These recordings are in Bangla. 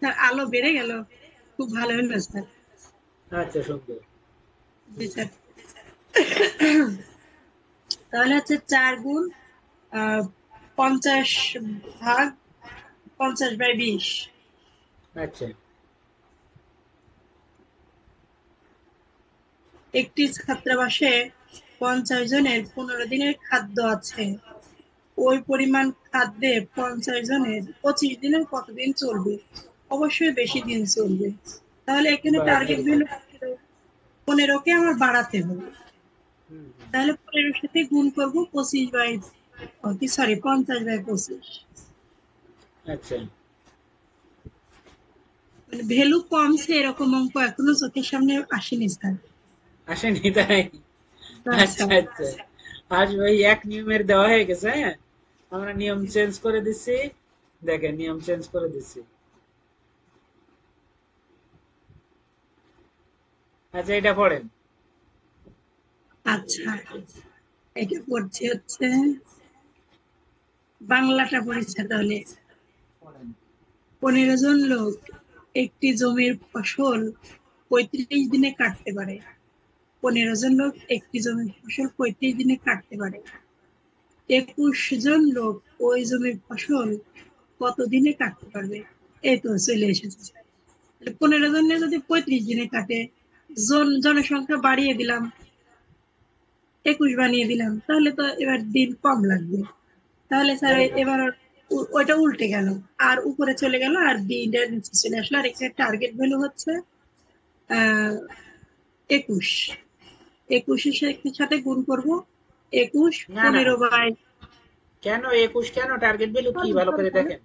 স্যার আলো বেড়ে গেল, খুব ভালো হলো স্যার। আচ্ছা, সুন্দর। জি স্যার। তাহলে হচ্ছে 4 গুণ 50 ভাগ 50/20। আচ্ছা। একটি ছাত্রাবাসে 50 জনের 15 দিনের খাদ্য আছে। ওই পরিমাণ খাদ্যে 50 জনের 25 দিনের কতদিন চলবে? অবশ্যই বেশি দিন চলবে। তাহলে এখানে বাহ, টার্গেট ভেরি গুড। ভ্যালু 15কে আমার বাড়াতে হবে। তাহলে 15-এর সাথে গুণ করবো 50/25। আচ্ছা। মানে ভ্যালু কমছে এরকম অঙ্ক এখনো চোখের সামনে আসেনি স্যার। আসেনি তাই? না আচ্ছা, স্যার। আচ্ছা। আজ ওই এক নিয়মের দেওয়া হয়ে গেছে, হ্যাঁ। আমরা নিয়ম চেঞ্জ করে দিচ্ছি। দেখেন, নিয়ম চেঞ্জ করে দিচ্ছি। আচ্ছা, এটা পড়েন। আচ্ছা, এটা পড়ছে হচ্ছে বাংলাটা পড়েছে তাহলে। পড়েন। 15 জন লোক একটি জমির ফসল 35 দিনে কাটতে পারে। 15 জন লোক একটি জমির ফসল 35 দিনে কাটতে পারে। 21 জন লোক ওই জমির ফসল কত দিনে কাটতে পারবে? এই তো চলে এসেছে স্যার। 15 জনে যদি 35 দিনে কাটে, জনসংখ্যা বাড়িয়ে দিলাম, 21 বানিয়ে দিলাম, তাহলে তো এবার দিন কম লাগবে। তাহলে স্যার ভেরি গুড। এবার ওইটা উল্টে গেল, আর উপরে চলে গেল, আর দিনটা নিচে চলে আসলো। আর এখানে টার্গেট ভ্যালু হচ্ছে আহ 21। 21-এর সাথে গুণ করবো। 21 না, না। 15 বাই কেন 21? কেন? টার্গেট ভ্যালু কি, ভালো করে দেখেন।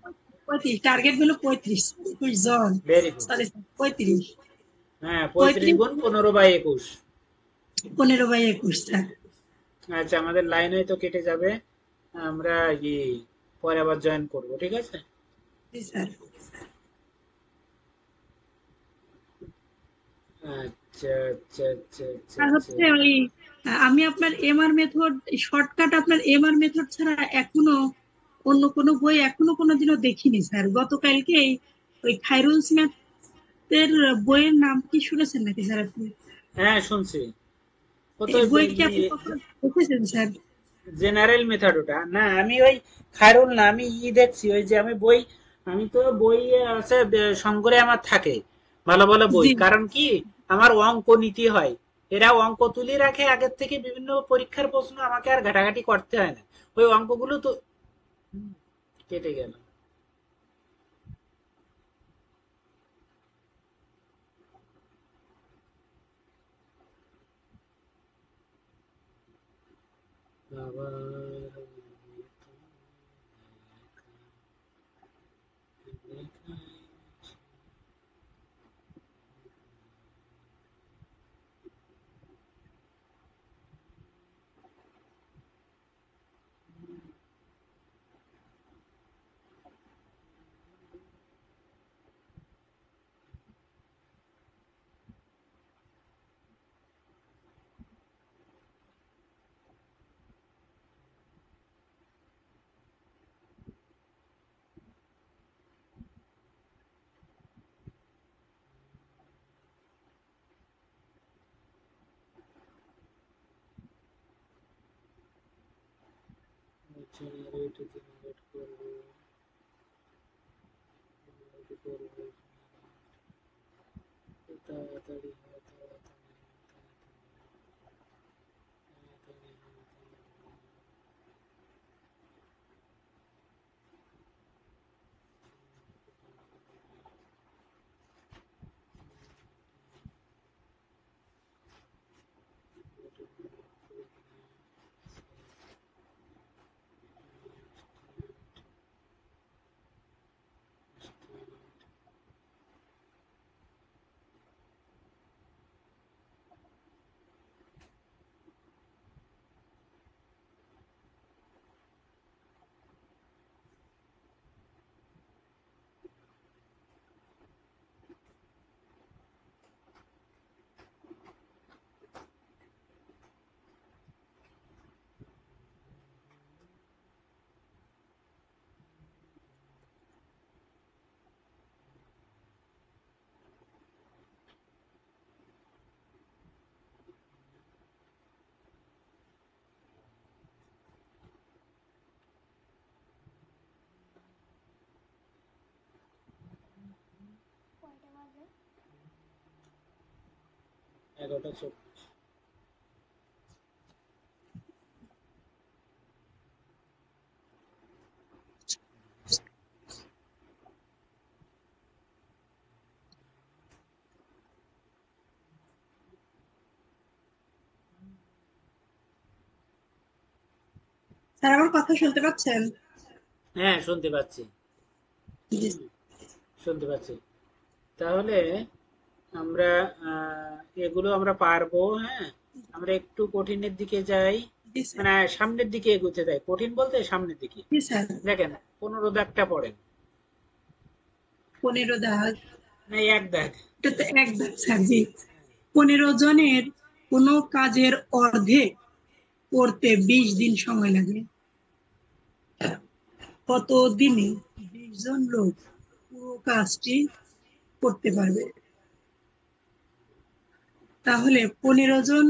35, টার্গেট ভ্যালু 35, 21 জন। Very good. Sorry sir, 35। হ্যাঁ, 35 35 গুণ 15/21। 15/21 স্যার। আচ্ছা, আমাদের লাইন হয়তো কেটে যাবে। আমরা পরে আবার জয়েন করব, ঠিক আছে? জি স্যার। আচ্ছা, আচ্ছা, আচ্ছা, আচ্ছা, আর আচ্ছা। হচ্ছে ওই আমি আপনার এমআর মেথড, শর্টকাট আপনার এমআর মেথড ছাড়া এখনো অন্য কোনো বই এখনো কোনোদিনও দেখিনি স্যার। গতকালকেই ওই খায়রুলস ম্যাথের বইয়ের নাম কি শুনেছেন নাকি স্যার আপনি? হ্যাঁ, শুনছি। ও তো এই বই কি আপনি কখনো দেখেছেন স্যার? জেনারেল মেথড ওটা না। আমি ওই খায়রুল না, আমি দেখছি ওই যে আমি বই। আমি তো বই আছে সংগ্রহে আমার থাকে ভালো ভালো বই। জি কারণ কি, আমার অঙ্ক নীতি হয়। এরা অঙ্ক তুলে রাখে আগের থেকে, বিভিন্ন পরীক্ষার প্রশ্ন, আমাকে আর ঘাটাঘাটি করতে হয় না। ওই অঙ্কগুলো তো কেটে গেল। আবার জেনারেট জেনারেট করবো, করবো। তাড়াতাড়ি হয়, তাড়াতাড়ি তাড়াতাড়ি 11টা 24। স্যার আমার কথা শুনতে পাচ্ছেন? হ্যাঁ, শুনতে পাচ্ছি। জি হুম, শুনতে পাচ্ছি। তাহলে আমরা এগুলো আমরা পারবো। হ্যাঁ, আমরা একটু কঠিনের দিকে যাই, জি স্যার। মানে সামনের দিকে এগোতে যাই, কঠিন বলতে সামনের দিকে। জি স্যার। দেখেন, 15 দাগটা পড়েন। 15 দাগ। না, এক দাগ। এটা তো এক দাগ স্যার। জি। 15 জনের কোনো কাজের অর্ধেক করতে 20 দিন সময় লাগে। কত দিনে 20 জন লোক পুরো কাজটি করতে পারবে? তাহলে 15 জন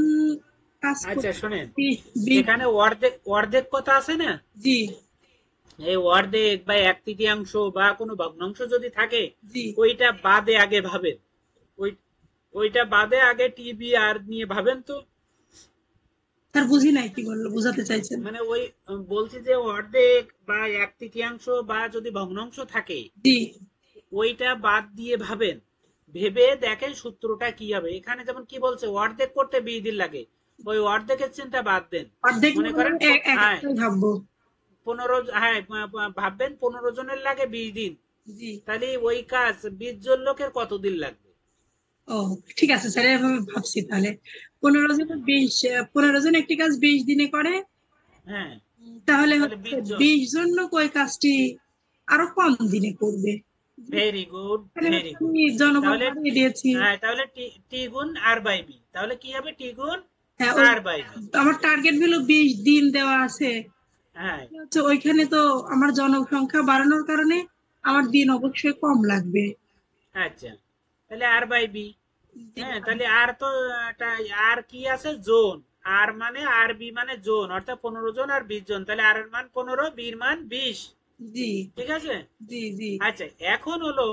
কাজ আচ্ছা, করতে শোনেন, 20। এখানে অর্ধেক অর্ধেক কথা আছে না? জি এই অর্ধেক বা 1/3 বা কোনো ভগ্নাংশ যদি থাকে, জি ওইটা বাদে আগে ভাবেন। ওই ওইটা বাদে আগে টিবি আর নিয়ে ভাবেন তো। স্যার বুঝি নাই কি বললো, বোঝাতে চাইছেন? মানে ওই বলছি যে অর্ধেক বা 1/3 বা যদি ভগ্নাংশ থাকে, জি। ওইটা বাদ দিয়ে ভাবেন। ভেবে দেখেন সূত্রটা কি হবে। এখানে যেমন কি বলছে, অর্ধেক করতে 20 দিন লাগে, ওই অর্ধেকের চিন্তা বাদ দেন। অর্ধেক মনে মানে করেন হ্যাঁ, একটাই ভাববো। 15, হ্যাঁ, ভাববেন 15 জনের লাগে 20 দিন। জি। তাহলে ওই কাজ 20 জন লোকের কতদিন লাগবে? ও ঠিক আছে স্যার, এভাবে ভাবছি তাহলে। 15 জন 15 জন একটি কাজ 20 দিনে করে। হ্যাঁ, তাহলে তাহলে হচ্ছে 20 জন। 20 জন লোক ওই কাজটি আরো কম দিনে করবে। ভেরি গুড, এখানে ভেরি হচ্ছে গুড। আমি জনবল তাহলে বাড়িয়ে দিয়েছি। হ্যাঁ, তাহলে টি টি গুণ আর বাই বি, তাহলে কি হবে? টি গুণ হ্যাঁ, ওই আর বাই বি। আমার টার্গেট হলো 20 দিন দেওয়া আছে। হ্যাঁ, হচ্ছে ওইখানে তো আমার জনসংখ্যা বাড়ানোর কারণে আমার দিন অবশ্যই কম লাগবে। আচ্ছা, তাহলে আর বাই বি। জি হ্যাঁ, তাহলে আর তো আর কি আছে? জোন। আর মানে আর বি মানে জোন, অর্থাৎ 15 জন আর 20 জন, তাহলে আর এর মান 15, বির মান 20। জি ঠিক আছে। জি জি আচ্ছা, এখন হলো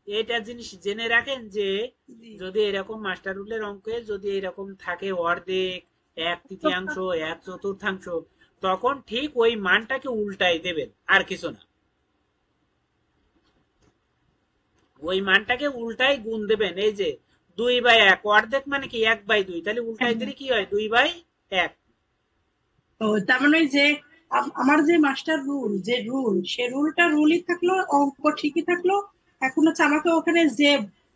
এটা জিনিস জেনে রাখেন যে জি। যদি এরকম মাস্টার রুলের অঙ্কে যদি এরকম থাকে অর্ধেক, 1/3, 1/4, তখন ঠিক ওই মানটাকে উল্টাই দেবেন, আর কিছু না। ওই মানটাকে উল্টাই গুণ দেবেন। এই যে 2/1, অর্ধেক মানে কি 1/2, তাহলে উল্টাই দিলে কি হয়? 2/1। ও তার মানে যে আমার যে মাস্টার রুল, যে রুল, সে রুলটা রুলই থাকলো, অঙ্ক ঠিকই থাকলো। এখন হচ্ছে আমাকে ওখানে যে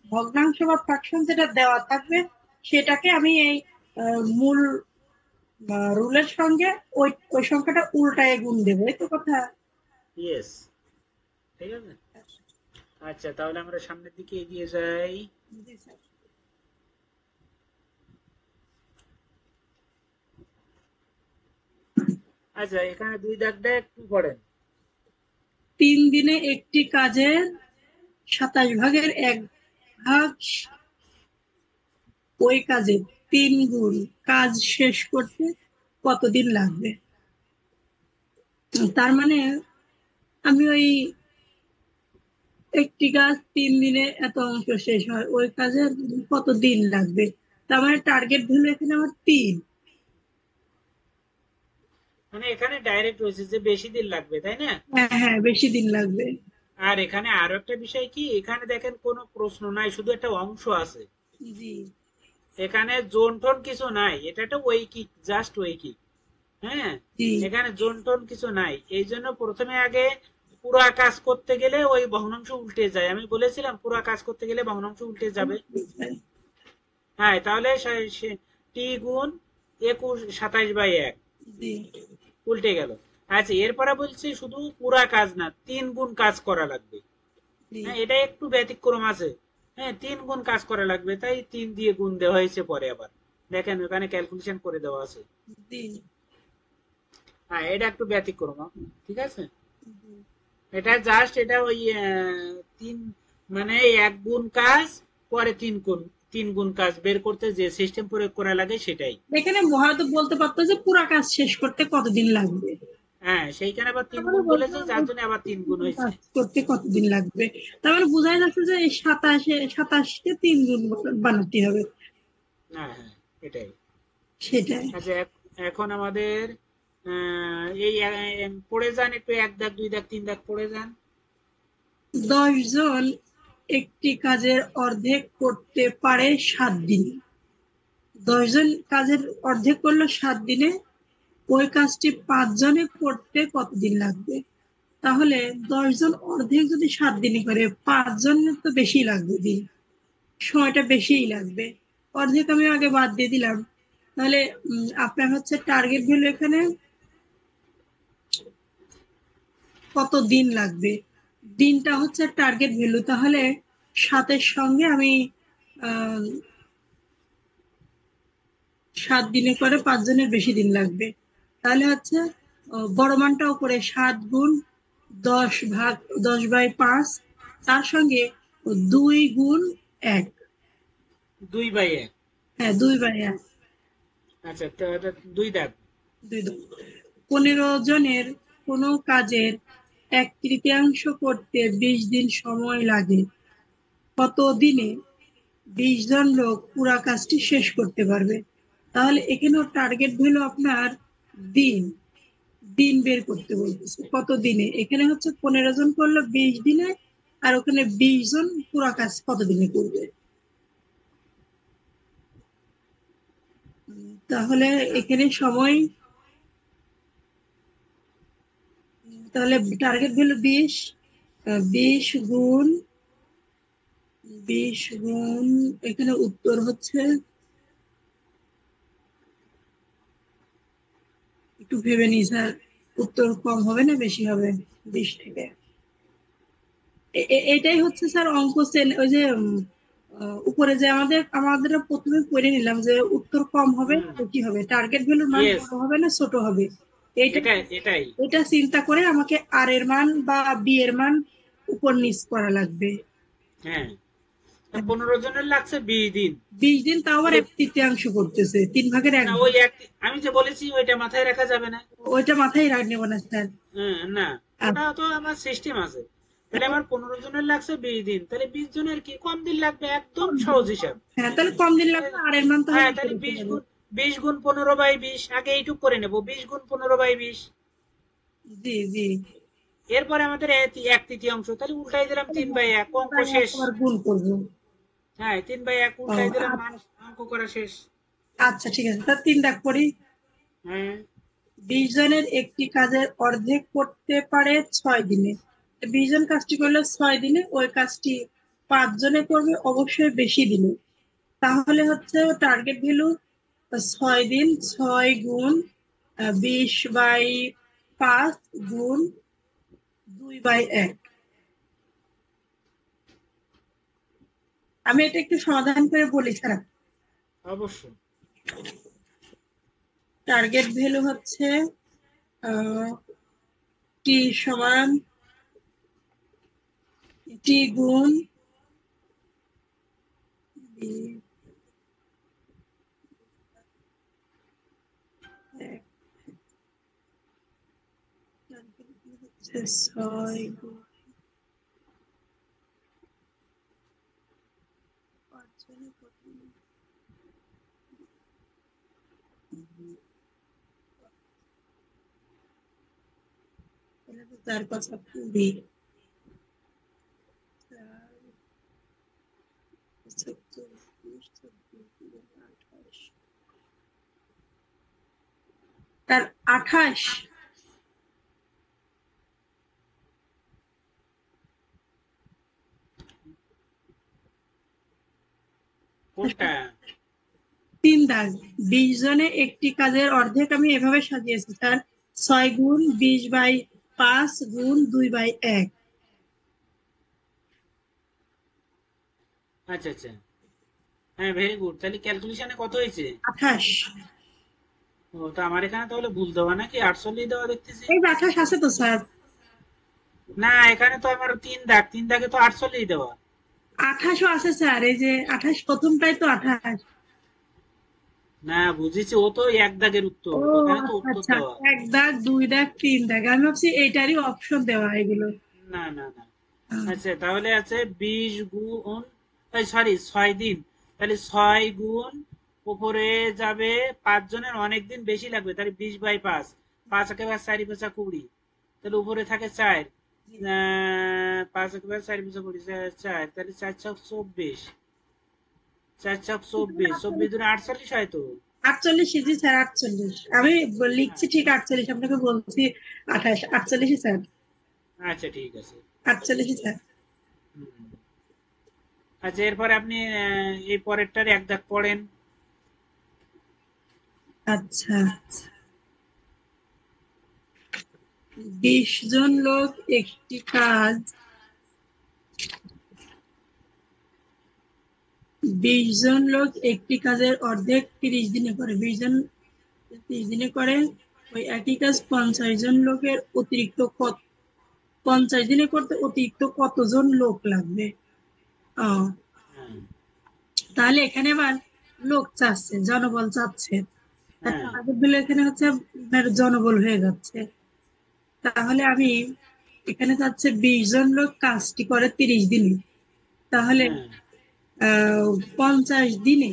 ভগ্নাংশ বা ফ্র্যাকশন যেটা দেওয়া থাকবে, সেটাকে আমি এই মূল রুলের সঙ্গে ওই ওই সংখ্যাটা উল্টায় গুণ দেবো, এই তো কথা। ইয়েস, ঠিক আছে। আচ্ছা, তাহলে আমরা সামনের দিকে এগিয়ে যাই। জি স্যার। আচ্ছা, এখানে 2 দাগটা একটু পড়েন। 3 দিনে একটি কাজের 27 ভাগের 1 ভাগ ওই কাজে 3 গুণ কাজ শেষ করতে কতদিন লাগবে? তার মানে আমি ওই একটি কাজ 3 দিনে এত অংশ শেষ হয়, ওই কাজের কত দিন লাগবে? তার মানে টার্গেট ভ্যালু এখানে আমার 3। মানে এখানে ডাইরেক্ট রয়েছে যে বেশি দিন লাগবে, তাই না? হ্যাঁ হ্যাঁ, বেশি দিন লাগবে। আর এখানে আরো একটা বিষয় কি, এখানে দেখেন কোনো প্রশ্ন নাই, শুধু একটা অংশ আছে। জি এখানে জোন টোন কিছু নাই, এটা একটা ঐকিক, জাস্ট ঐকিক। হ্যাঁ, জি এখানে জোন টোন কিছু নাই, এই জন্য প্রথমে আগে পুরা কাজ করতে গেলে ওই ভগ্নাংশ উল্টে যায়। আমি বলেছিলাম পুরা কাজ করতে গেলে ভগ্নাংশ উল্টে যাবে। হ্যাঁ, তাহলে টি গুণ 21, 27/1 জি উল্টে গেল। আচ্ছা, এরপরে বলছি শুধু পুরা কাজ না, 3 গুণ কাজ করা লাগবে। জি হ্যাঁ, এটা একটু ব্যতিক্রম আছে। হ্যাঁ, 3 গুণ কাজ করা লাগবে, তাই 3 দিয়ে গুণ দেওয়া হয়েছে পরে আবার। দেখেন ওখানে ক্যালকুলেশন করে দেওয়া আছে। জি হ্যাঁ, এটা একটু ব্যতিক্রম। ঠিক আছে। জি। এটা জাস্ট এটা ওই তিন, মানে 1 গুণ কাজ পরে 3 গুণ, 3 গুণ কাজ বের করতে যে সিস্টেম প্রয়োগ করা লাগে সেটাই। এখানে হয়তো বলতে পারতো যে পুরা কাজ শেষ করতে কতদিন লাগবে। হ্যাঁ, সেইখানে আবার তিন তারপরে গুণ বলতো বলেছে, যার জন্য আবার 3 গুণ হয়েছে। কাজ করতে কতদিন লাগবে। তার মানে বোঝাই যাচ্ছে যে এই 27-কে 3 গুণ বানাতে হবে। হ্যাঁ, হ্যাঁ, এটাই। সেটাই। আচ্ছা, এখন আমাদের এই পড়ে যান একটু, 1 দাগ 2 দাগ 3 দাগ পড়ে যান। 10 জন একটি কাজের অর্ধেক করতে পারে 7 দিনে। 10 জন কাজের অর্ধেক করলো 7 দিনে, ওই কাজটি 5 জনে করতে কতদিন লাগবে? তাহলে 10 জন অর্ধেক যদি 7 দিনে করে, 5 জনের তো বেশি লাগবে দিন, সময়টা বেশিই লাগবে। অর্ধেক আমি আগে বাদ দিয়ে দিলাম। তাহলে আপনার হচ্ছে টার্গেট ভ্যালু এখানে কত দিন লাগবে, দিনটা হচ্ছে টার্গেট ভ্যালু। তাহলে 7-এর সঙ্গে আমি 7 দিনে করে 5 জনের বেশি দিন লাগবে। তাহলে হচ্ছে বড় মানটা উপরে 7 গুণ 10 ভাগ 10/5, তার সঙ্গে 2 গুণ 1। 2/1। হ্যাঁ, 2/1। আচ্ছা, তো এটা 2 দাগ। 15 জনের কোনো কাজের 1/3 করতে 20 দিন সময় লাগে। কত দিনে 20 জন লোক পুরা কাজটি শেষ করতে পারবে? তাহলে এখানেও টার্গেট ভ্যালু আপনার দিন, দিন বের করতে বলতেছে কত দিনে। এখানে হচ্ছে 15 জন করলো 20 দিনে, আর ওখানে 20 জন পুরা কাজ কত দিনে করবে। তাহলে এখানে সময়, তাহলে টার্গেট ভ্যালু 20, 20 গুণ 20 গুণ, এখানে উত্তর হচ্ছে, একটু ভেবে নি স্যার, উত্তর কম হবে না বেশি হবে 20 থেকে? এটাই হচ্ছে স্যার অঙ্ক সেল, ওই যে উপরে যে আমাদের আমাদের প্রথমে পড়ে নিলাম যে উত্তর কম হবে হুম। না বেশি হবে, টার্গেট ভ্যালুর মান ইয়েস। বড় হবে না ছোট হবে, এইটা এটাই। এটা চিন্তা করে আমাকে আর এর মান বা বি এর মান উপর নিচ করা লাগবে। হ্যাঁ, 15 জনের লাগছে 20 দিন। 20 দিন, তাও আবার তাহলে 1/3 করতেছে, 3 ভাগের 1 না, ভাগ। ওই এক, আমি যে বলেছি ওইটা মাথায় রাখা যাবে না। ওইটা মাথায় রাখ নেবো না স্যার। না, ওটা আচ্ছা, তো আমার সিস্টেম আছে। তাহলে আমার 15 জনের লাগছে 20 দিন, তাহলে 20 জনের কি কম দিন লাগবে, একদম কম দিন। সহজ হিসাব। হ্যাঁ, তাহলে কম দিন লাগবে, আর এর মান তাহলে হ্যাঁ, তাহলে উপরে চলে 20 যাবে। গুণ 15/20, আগে এইটুক করে নেব, 20 গুণ 15/20। জি, জি। এরপরে আমাদের 1/3, তাহলে উল্টাই দিলাম তাহলে 3/1, অঙ্ক প্রায় শেষ। একবার গুণ করবো। হ্যাঁ, 3/1 ও, উল্টাই দিলাম, অঙ্ক করা শেষ। আচ্ছা, ঠিক আছে, তার 3 দাগ পড়ি। হ্যাঁ। 20 জনের একটি কাজের অর্ধেক করতে পারে 6 দিনে। 20 জন কাজটি করলে 6 দিনে, ওই কাজটি 5 জনে করবে অবশ্যই বেশি দিনে। তাহলে হচ্ছে টার্গেট ভ্যালু 6 দিন, 6 গুণ 20/5 গুণ 2/1। আমি এটা একটু সমাধান করে বলি স্যার। অবশ্যই। টার্গেট ভ্যালু হচ্ছে টি সমান টি গুণ হচ্ছে 6 গুণ 5 জনে কত? তাহলে তো 4×5 = 20, 4, 17, 20, 24, 28। তার 28। কোনটা? 3 দাগ। 20 জনে একটি কাজের অর্ধেক আমি এভাবে সাজিয়েছি স্যার, 6 গুণ 20/5 গুণ 2/1। আচ্ছা, আচ্ছা। হ্যাঁ, ভেরি গুড। তাহলে ক্যালকুলেশনে কত হয়েছে? 28। ও, তো আমার এখানে তাহলে ভুল দেওয়া নাকি, 48 দেওয়া দেখতেছি। এই 28 আছে তো স্যার। না, এখানে তো আমার 3 দাগ, 3 দাগে তো 48 দেওয়া। 28ও আছে স্যার, এই যে 28 প্রথমটাই তো 28। না, বুঝেছি, ও তো 1 দাগের উত্তর, ও, এখানে তো আচ্ছা, উত্তর আচ্ছা। দেওয়া। 1 দাগ, 2 দাগ, 3 দাগ, আমি ভাবছি এইটারই অপশন দেওয়া এগুলো। না, না, না। আহ, আচ্ছা, তাহলে আছে 20 গুণ, সরি, 6 দিন। তাহলে 6 গুণ উপরে যাবে 5 জনের অনেক দিন বেশি লাগবে, তাহলে 20/5, 5 একেবারে 4 5 20, তাহলে উপরে থাকে 4, 5 একেবারে 4 5 20, 4, তাহলে 4 ছক 24, 4 ছক 24, 24 দুনে 48 হয় তো। 48, জি স্যার 48। আমি লিখছি হ্যাঁ, ঠিক 48, আপনাকে বলছি 28, 48 স্যার, আচ্ছা ঠিক আছে। 48 স্যার। হুম। আচ্ছা, এরপরে আপনি এই পরেরটার এক দাগ পড়েন। আচ্ছা, 20 জন লোক একটি কাজ 20 জন লোক একটি কাজের অর্ধেক 30 দিনে করে। 20 জন 30 দিনে করে, ওই একই কাজ 50 জন লোকের অতিরিক্ত 50 দিনে করতে অতিরিক্ত কতজন লোক লাগবে? ও, হ্যাঁ, তাহলে এখানে আবার লোক চাচ্ছে, জনবল চাচ্ছে। হ্যাঁ, টার্গেট দিলে এখানে হচ্ছে আপনার জনবল হয়ে যাচ্ছে। তাহলে আমি এখানে চাচ্ছে 20 জন লোক কাজটি করে 30 দিনে। তাহলে হ্যাঁ, 50 দিনে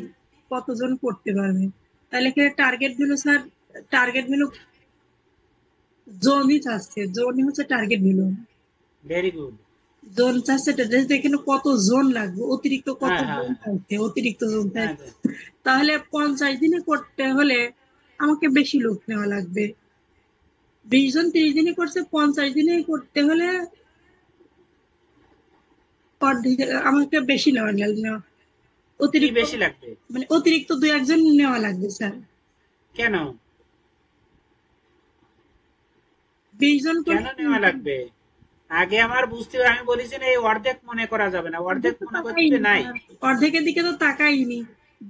কতজন করতে পারবে? তাহলে এখানে টার্গেট দিল স্যার, টার্গেট দিল জোনই চাচ্ছে, জোনই হচ্ছে টার্গেট দিল। Very good. জোন চাচ্ছে, এখানে কত জোন লাগবে, অতিরিক্ত কত হ্যাঁ, হ্যাঁ, জোন চাইছে, অতিরিক্ত জোন হ্যাঁ, চাইছে। তাহলে 50 দিনে করতে হলে আমাকে বেশি লোক নেওয়া লাগবে। 20 জন 30 দিনে করছে, 50 দিনে করতে হলে অর্ধেক আমাকে বেশি নেওয়া লাগবে, কি অতিরিক্ত, বেশি লাগবে? মানে অতিরিক্ত 2 1 জন নেওয়া লাগবে স্যার। কেন? 20 জন কেন করলে নেওয়া লাগবে? আগে আমার বুঝতে হবে, আমি বলেছি না এই অর্ধেক মনে করা যাবে না, অর্ধেক অর্ধেক তো মনে করতে হবে তাকাইনি নাই। স্যার, অর্ধেকের দিকে তো তাকাইনি।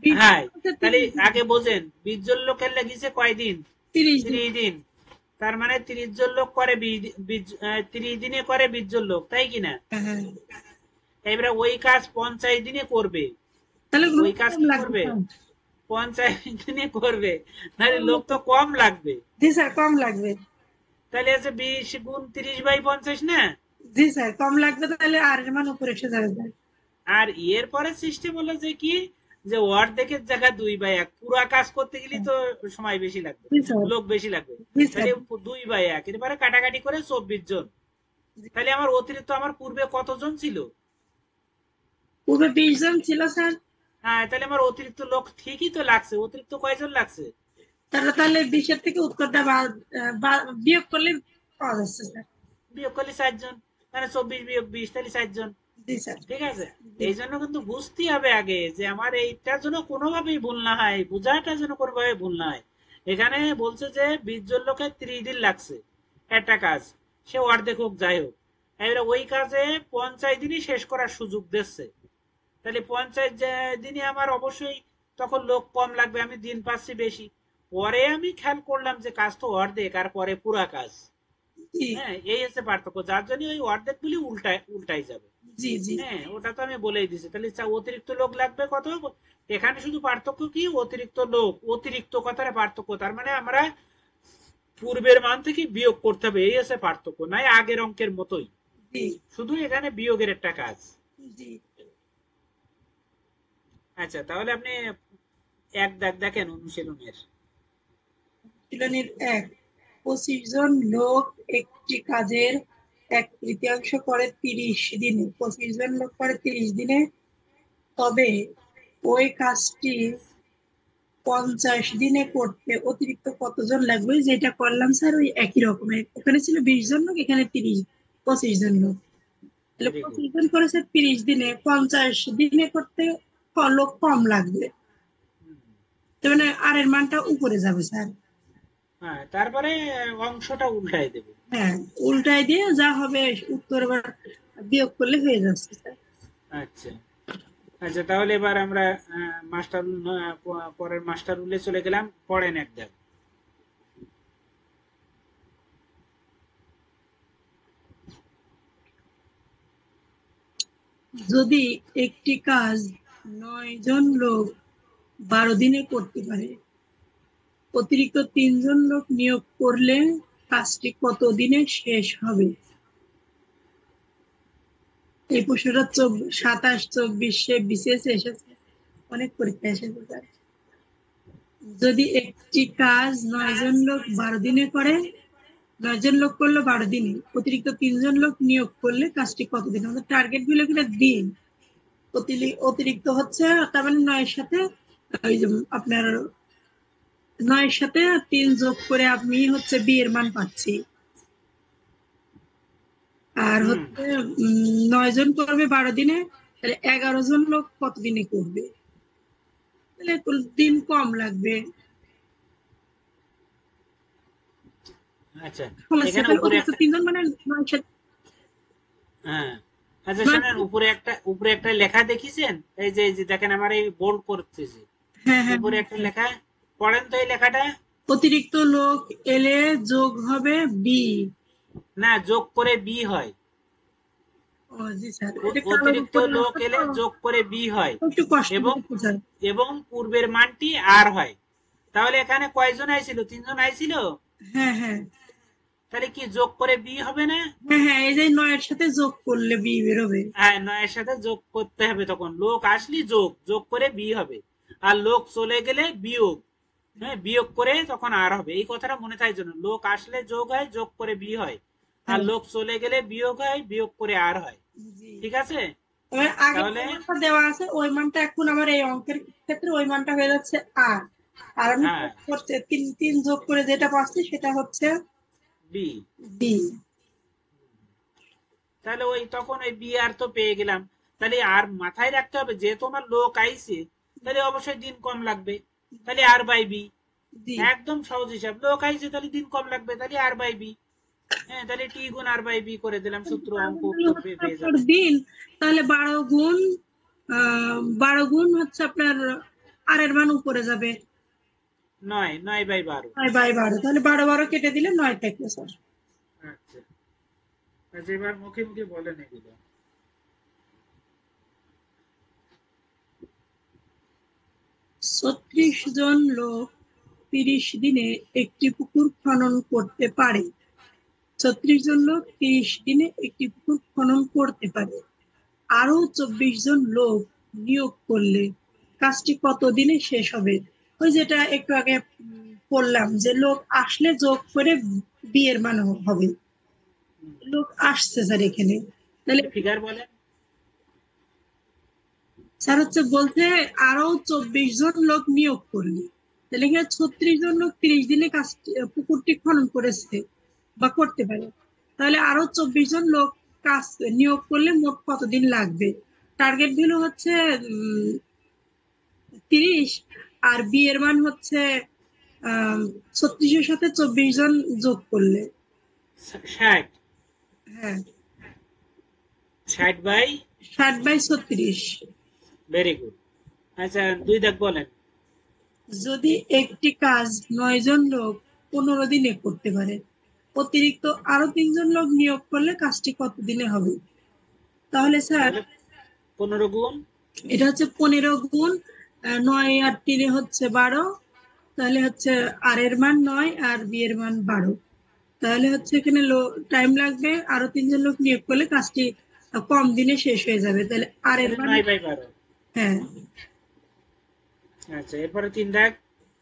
20 জন হ্যাঁ, করছে তাহলে 30 দিন, আগে বোঝেন 20 জন লোকের লেগেছে কয়দিন? 30 দিন। 30 দিন। তার মানে 30 জন লোক করে 30 দিনে করে 20 জন লোক, তাই কিনা? হ্যাঁ, হ্যাঁ। এবারে ওই কাজ 50 দিনে করবে। তাহলে ওই লোক কাজ কম কি লাগবে করবে? স্যার। 50 দিনে করবে, তাহলে কম লোক লোক, তো কম লাগবে। জি স্যার কম লাগবে। তাহলে আছে 20 গুণ 30/50 না? জি স্যার কম লাগবে, তাহলে আর এর মান উপরে এসে যাবে স্যার। আর এর পরে সিস্টেম হলো যে কি, যে অর্ধেকের জায়গায় 2/1, পুরা কাজ করতে গেলে তো সময় বেশি লাগবে, জি স্যার, লোক বেশি লাগবে। জি স্যার। তাহলে 2/1 এরপরে কাটাকাটি করে 24 জন। তাহলে আমার অতিরিক্ত আমার পূর্বে কতজন ছিল? পূর্বে 20 জন ছিল স্যার। হ্যাঁ, তাহলে আমার অতিরিক্ত লোক ঠিকই তো লাগছে, অতিরিক্ত কয়জন লাগছে? তাহলে 20-এর থেকে উত্তরটা বিয়োগ করলে পাওয়া যাচ্ছে স্যার। বিয়োগ করলে 4 জন, মানে 24 বিয়োগ 20, তাহলে 4 জন। জি স্যার। ঠিক আছে। জি, এই জন্য কিন্তু বুঝতে হবে আগে যে আমার এইটার জন্য কোনোভাবেই ভুল না হয়, বোঝাটা যেন কোনোভাবে ভুল না হয়। এখানে বলছে যে 20 জন লোকের 30 দিন লাগছে একটা কাজ, সে অর্ধেক হোক যাই হোক, এবারে ওই কাজে 50 দিনই শেষ করার সুযোগ দিচ্ছে। তাহলে 50 দিনে আমার অবশ্যই তখন লোক কম লাগবে, আমি দিন পাচ্ছি বেশি। পরে আমি খেয়াল করলাম যে কাজ তো অর্ধেক, আর পরে পুরা কাজ। জি, হ্যাঁ, এই হচ্ছে পার্থক্য, যার জন্য ওই অর্ধেক গুলি উল্টায় উল্টাই যাবে। জি, জি, হ্যাঁ, ওটা তো আমি বলেই দিছি। তাহলে অতিরিক্ত লোক লাগবে কত? এখানে শুধু পার্থক্য কি, অতিরিক্ত লোক, অতিরিক্ত কথার পার্থক্য, তার মানে আমরা পূর্বের মান থেকে বিয়োগ করতে হবে, এই হচ্ছে পার্থক্য, নাই আগের অঙ্কের মতোই, জি, শুধু এখানে বিয়োগের একটা কাজ। জি। আচ্ছা, তাহলে আপনি এক দাগ দেখেন অনুশীলনের। অনুশীলনের 1, 25 জন লোক একটি কাজের 1/3 করে 30 দিনে। 25 জন লোক করে 30 দিনে, তবে ওই কাজটি 50 দিনে করতে অতিরিক্ত কতজন লাগবে? যেটা করলাম স্যার ওই একই রকমের, ওখানে ছিল 20 জন লোক, এখানে 25 জন লোক। তাহলে ভেরি গুড। 25 জন করেছে 30 দিনে, 50 দিনে করতে লোক কম লাগবে। তার মানে আর এর মানটা উপরে যাবে স্যার। হ্যাঁ, তারপরে অংশটা উল্টাই দেব। হ্যাঁ, উল্টাই দিয়ে যা হবে উত্তর আবার বিয়োগ করলে হয়ে যাচ্ছে স্যার। আচ্ছা, আচ্ছা, তাহলে এবার আমরা মাস্টার পরের মাস্টার রুলে চলে গেলাম, পড়েন এক দাগ। যদি একটি কাজ 9 জন লোক 12 দিনে করতে পারে, অতিরিক্ত 3 জন লোক নিয়োগ করলে কাজটি কত দিনে শেষ হবে? এই প্রশ্নটা 27, 24 বিসিএস এসেছে, অনেক পরীক্ষা এসেছে স্যার। যদি একটি কাজ 9 জন লোক 12 দিনে করে, 9 জন লোক করলো 12 দিনে, অতিরিক্ত 3 জন লোক নিয়োগ করলে কাজটি কতদিন? আমাদের টার্গেট গুলো কিনা দিন, অতিরিক্ত হচ্ছে তার মানে 9-এর সাথে ওই যে আপনার 9-এর সাথে 3 যোগ করে আমি হচ্ছে বি এর মান পাচ্ছি। আর হুম। হচ্ছে 9 জন করবে 12 দিনে, তাহলে 11 জন লোক কতদিনে করবে? তাহলে দিন কম লাগবে। আচ্ছা, সমস্যা এখানে তাহলে উপরে অতিরিক্ত একটা, 3 জন মানে 9 হ্যাঁ, আচ্ছা শোনেন, 9 উপরে একটা লেখা দেখিছেন? এই যে দেখেন, আমার এই বোল্ড করতেছি, হ্যাঁ হ্যাঁ উপরে হ্যাঁ একটা হ্যাঁ। লেখা, পড়েন তো এই লেখাটা। অতিরিক্ত লোক এলে যোগ হবে বি। না, যোগ করে বি হয়। ও জি স্যার, এটা কালোর অতিরিক্ত উপরে লোক লেখা তো এলে যোগ করে বি হয়, একটু কষ্ট এবং করে বোঝার। এবং পূর্বের মানটি আর হয়। তাহলে এখানে কয়জন আইছিল? 3 জন আইছিল। হ্যাঁ হ্যাঁ তাহলে কি যোগ করে বি হবে না? হ্যাঁ হ্যাঁ, এই যে 9-এর সাথে যোগ করলে বি বেরোবে। হ্যাঁ, 9 এর সাথে যোগ করতে হবে, তখন লোক আসলে যোগ যোগ করে বি হবে, আর লোক চলে গেলে বিয়োগ। হ্যাঁ, বিয়োগ করে তখন আর হবে। এই কথাটা মনে থাকে জন্য, লোক আসলে যোগ হয়, যোগ করে বি হয়, আর হ্যাঁ লোক চলে গেলে বিয়োগ হয়, বিয়োগ করে আর হয়। জি। ঠিক আছে? তবে আগে যে তাহলে মানটা দেওয়া আছে ওই মানটা এখন আমার এই অঙ্কের ক্ষেত্রে ওই মানটা হয়ে যাচ্ছে আর। আর আমি হ্যাঁ, যোগ করতে তিন তিন যোগ করে যেটা পাচ্ছি সেটা হচ্ছে বি। বি। তাহলে ওই তখন ওই বি আর তো পেয়ে গেলাম। তাহলে আর মাথায় রাখতে হবে, যে তোমার লোক আইছে, তাহলে অবশ্যই দিন কম লাগবে। তাহলে আর বাই বি, জি। একদম সহজ হিসাব। লোক আইছে তাহলে দিন কম লাগবে, তাহলে আর বাই বি। হ্যাঁ, তাহলে টি গুণ আর বাই বি করে দিলাম, সূত্র, অঙ্ক তাহলে উত্তর হচ্ছে পেয়ে আপনার যাবেন। দিন, তাহলে 12 গুণ 12 গুণ হচ্ছে আপনার আর এর মান উপরে যাবে। 9 9/12। 9/12, তাহলে 12 12 কেটে দিলে 9 থাকবে স্যার। আচ্ছা, আচ্ছা, এবার মুখে মুখে বলেন এগুলো। 36 জন লোক 30 দিনে একটি পুকুর খনন করতে পারে। 36 জন লোক 30 দিনে একটি পুকুর খনন করতে পারে। আরো 24 জন লোক নিয়োগ করলে কাজটি কত দিনে শেষ হবে? ওই যেটা একটু আগে বললাম যে লোক আসলে যোগ করে বিয়ের মান হবে। লোক আসছে স্যার এখানে, তাহলে ফিগার বলেন। স্যার হচ্ছে বলতে আরো 24 জন লোক নিয়োগ করলে, তাহলে এখানে 36 জন লোক 30 দিনে কাজ পুকুরটি খনন করেছে বা করতে পারে। তাহলে আরো 24 জন লোক কাজ নিয়োগ করলে মোট কতদিন লাগবে? টার্গেট ভ্যালু হচ্ছে 30, আর বি এর মান হচ্ছে 36-এর সাথে 24 জন যোগ করলে। 60। হ্যাঁ, 60/, 60/36। Very good. আচ্ছা, 2 দাগ বলেন। যদি একটি কাজ 9 জন লোক 15 দিনে করতে পারে, অতিরিক্ত আরো 3 জন লোক নিয়োগ করলে কাজটি কত দিনে হবে? তাহলে স্যার তাহলে 15 গুণ, এটা হচ্ছে 15 গুণ 9 আর 3 হচ্ছে 12, তাহলে হচ্ছে আর এর মান 9 আর বি এর মান 12। তাহলে হচ্ছে এখানে টাইম লাগবে, আরো 3 জন লোক নিয়োগ করলে কাজটি কম দিনে শেষ হয়ে যাবে। তাহলে আর এর তাহলে মান 9/12। হ্যাঁ। আচ্ছা, এরপরে 3 দাগ।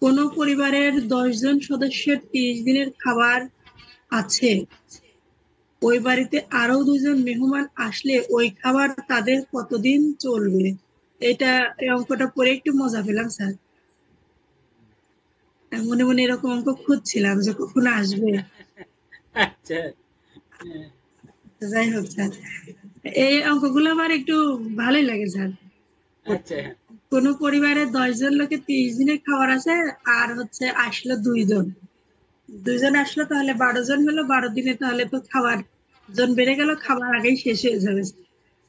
কোন পরিবারের 10 জন সদস্যের 30 দিনের খাবার আছে, ওই বাড়িতে আরো 2 জন মেহমান আসলে ওই খাবার তাদের কতদিন চলবে? এটা এই অঙ্কটা পড়ে একটু মজা পেলাম স্যার। মনে মনে এরকম অঙ্ক খুঁজছিলাম যে কখন আসবে। আচ্ছা, হ্যাঁ, যাই হোক স্যার, এই অঙ্কগুলো আমার একটু ভালোই লাগে স্যার। আচ্ছা, হ্যাঁ, কোন পরিবারে 10 জন লোকের 30 দিনের খাবার আছে, আর হচ্ছে আসলো 2 জন, 2 জন আসলো, তাহলে 12 জন হলো, 12 দিনে তাহলে তো খাবার জন বেড়ে গেল, খাবার আগেই শেষ হয়ে যাবে,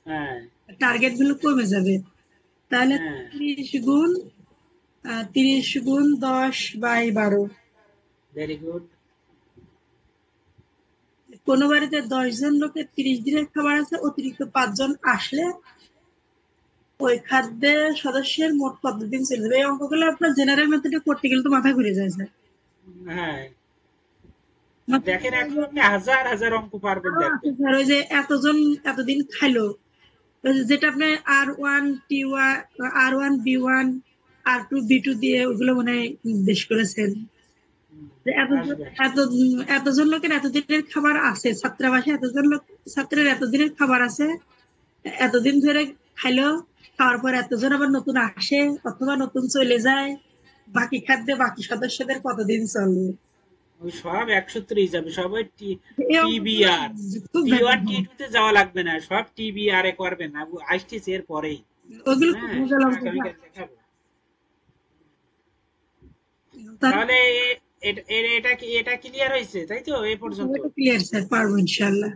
হ্যাঁ, টার্গেট গুলো কমে যাবে। তাহলে হ্যাঁ, 30 গুণ 10/12। Very good. কোন বাড়িতে 10 জন লোকের 30 দিনের খাবার আছে, অতিরিক্ত 5 জন আসলে ওই খাদ্যের সদস্যের মোট কতদিন চলে যাবে? এই অঙ্কগুলো আপনার জেনারেল মেথডে করতে গেলে তো মাথা ঘুরে যায় স্যার। হ্যাঁ, মাথা দেখেন, ঘুরে এখন যায়। আপনি হাজার হাজার অঙ্ক পারবেন, আরো আছে দেখবেন। স্যার, ওই যে এতজন এতদিন খাইলো, যেটা আপনি R1 T1 R1 B1 R2 B2 দিয়ে ওগুলো মনে হয় বেশ করেছেন। হুম, যে আসবে। এতজন লোকের এতদিনের খাবার আছে, ছাত্রাবাসে এতজন লোক, ছাত্রের এতদিনের খাবার আছে, এতদিন ধরে খাইলো, খাওয়ার পর এতজন আবার নতুন আসে অথবা নতুন চলে যায়, বাকি খাদ্যে বাকি সদস্যদের কতদিন চলবে। ওই সব 130 যাবে, সবাই এই অঙ্কগুলো টিবিআর, খুব T1 ব্যাপক। T2 তে যাওয়া লাগবে না, সব টিবিআর এ করবে না, আসতেছে এর পরেই। ওগুলো খুব হ্যাঁ, মজা সেটা লাগতো। আগামীকাল দেখাবো। তার তাহলে এটা ক্লিয়ার হয়েছে তাই তো এ পর্যন্ত? ক্লিয়ার স্যার, পারবো ইনশাল্লাহ।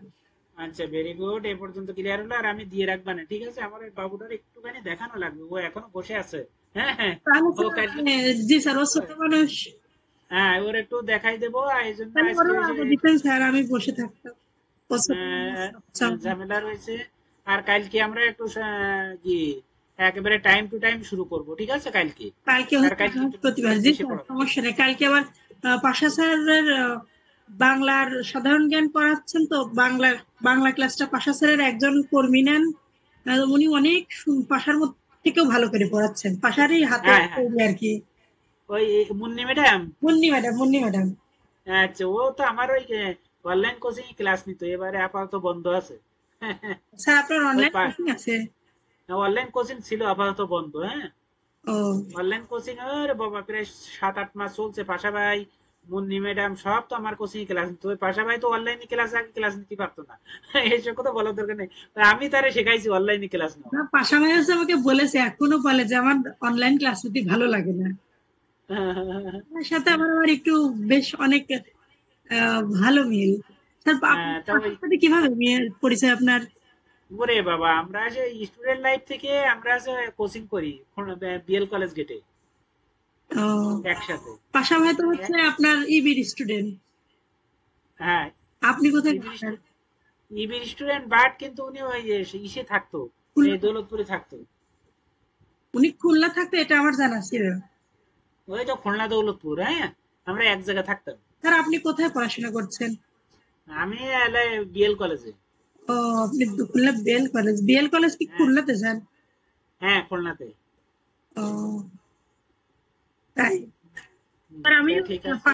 আচ্ছা, ভেরি গুড, এ পর্যন্ত ক্লিয়ার হলো। আর আমি দিয়ে রাখবা না, ঠিক আছে? আমার ওই বাবুটার একটুখানি দেখানো লাগবে, ও এখনো বসে আছে। হ্যাঁ হ্যাঁ, তাহলে ও স্যার কালকে, জি স্যার, ও ছোট মানুষ, হ্যাঁ ওর একটু দেখাই দেবো, আর এই জন্য তাহলে আজকে ওরও ওই যে আগে দিতেন স্যার, আমি বসে থাকতাম। ও ছোট মানুষ, বাচ্চা মানুষ। ঝামেলা রয়েছে। আর কালকে আমরা একটু কি একেবারে টাইম টু টাইম শুরু করব, ঠিক আছে কালকে? কালকে আর হচ্ছে কালকে একটু বৃহস্পতিবার, বেশ জি বেশি স্যার পড়াবে। সমস্যা নেই। কালকে আবার পাশা স্যারের বাংলার সাধারণ জ্ঞান পড়াচ্ছেন, তো বাংলা ক্লাসটা পাশা স্যারের একজন কর্মী নেন। উনি অনেক পাশার মধ্যে থেকেও ভালো করে পড়াচ্ছেন, পাশারই হাতে হ্যাঁ হ্যাঁ, তৈরি আর কি। ওই মুন্নি ম্যাডাম। মুন্নি ম্যাডাম। আচ্ছা, ও তো আমার ওই অনলাইন কোচিং ক্লাস নিত, এবারে আপাতত বন্ধ আছে। স্যার আপনার ওই অনলাইন কোচিং আছে? অনলাইন কোচিং ছিল, আপাতত বন্ধ। হ্যাঁ, ও অনলাইন কোচিং আরে বাবা প্রায় 7-8 মাস চলছে। পাশা ভাই, মুন্নি ম্যাডাম সব তো আমার কোচিং ক্লাস নিত। ওই পাশা ভাই তো অনলাইনে ক্লাস আগে ক্লাস নিতে পারতো না। এইসব কথা বলার দরকার নেই, আমি তারে শেখাইছি অনলাইনে ক্লাস নেওয়া। না, পাশা ভাই হচ্ছে আমাকে বলেছে, এখনো বলে যে আমার অনলাইন ক্লাস নিতে ভালো লাগে না। তার সাথে আমার একটু বেশ অনেক ভালো মিল। স্যার আপনার তা ওই, পাশার সাথে কিভাবে পরিচয় আপনার? ওরে বাবা, আমরা যে স্টুডেন্ট লাইফ থেকে আমরা যে কোচিং করি বিএল কলেজ গেটে ও, একসাথে। পাশা ভাই তো হচ্ছে এক- আপনার ইবির স্টুডেন্ট। হ্যাঁ, আপনি কোথায় ইবির পড়তেন? ইবির স্টুডেন্ট, বাট কিন্তু উনি ওই ইসে থাকতো, এই খুলনা। দৌলতপুরে থাকতো। উনি খুলনা থাকতো, এটা আমার জানা ছিল। ওই তো খুলনা দৌলতপুর, হ্যাঁ, আমরা এক জায়গায় থাকতাম। স্যার আপনি কোথায় পড়াশোনা করছেন? আমি এলাই বিএল কলেজে। ও, আপনি খুলনা বিএল কলেজ কি হ্যাঁ খুলনাতে যান? হ্যাঁ, খুলনাতে। ও, তাই। স্যার আমি তা ঠিক আছে।